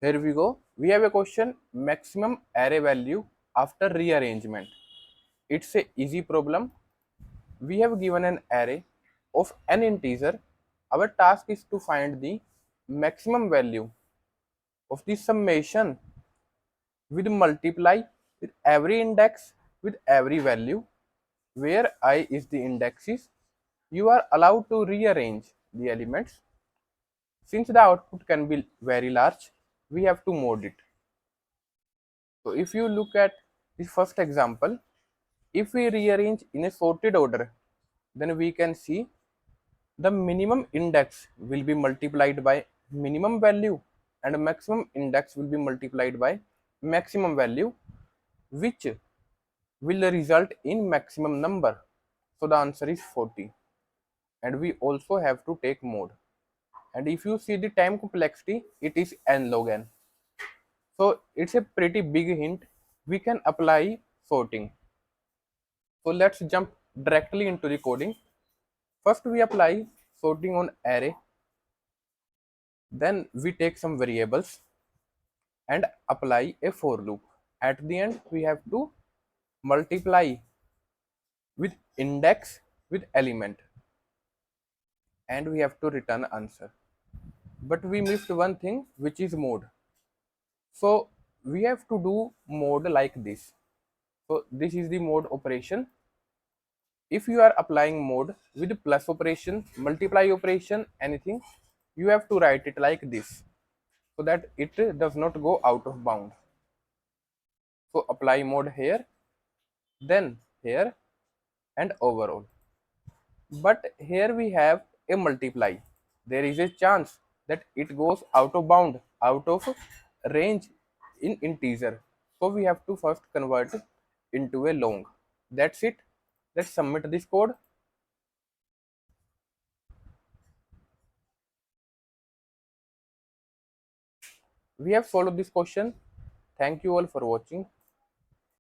Here we go. We have a question, maximum array value after rearrangement. It's a easy problem. We have given an array of n integer. Our task is to find the maximum value of the summation with multiply with every index with every value where I is the indexes. You are allowed to rearrange the elements. Since the output can be very large, we have to mode it. So if you look at the first example, if we rearrange in a sorted order, then we can see the minimum index will be multiplied by minimum value and maximum index will be multiplied by maximum value, which will result in maximum number. So the answer is 40. And we also have to take mode. And if you see the time complexity, it is n log n. So it's a pretty big hint. We can apply sorting. So let's jump directly into the coding. First we apply sorting on array. Then we take some variables and apply a for loop. At the end we have to multiply with index with element and we have to return answer. But we missed one thing, which is mode. So we have to do mode like this. So this is the mode operation. If you are applying mode with plus operation, multiply operation, anything, you have to write it like this so that it does not go out of bound. So apply mode here, then here and overall. But here we have a multiply. There is a chance that it goes out of bound, out of range in integer. So we have to first convert into a long. That's it. Let's submit this code. We have solved this question. Thank you all for watching.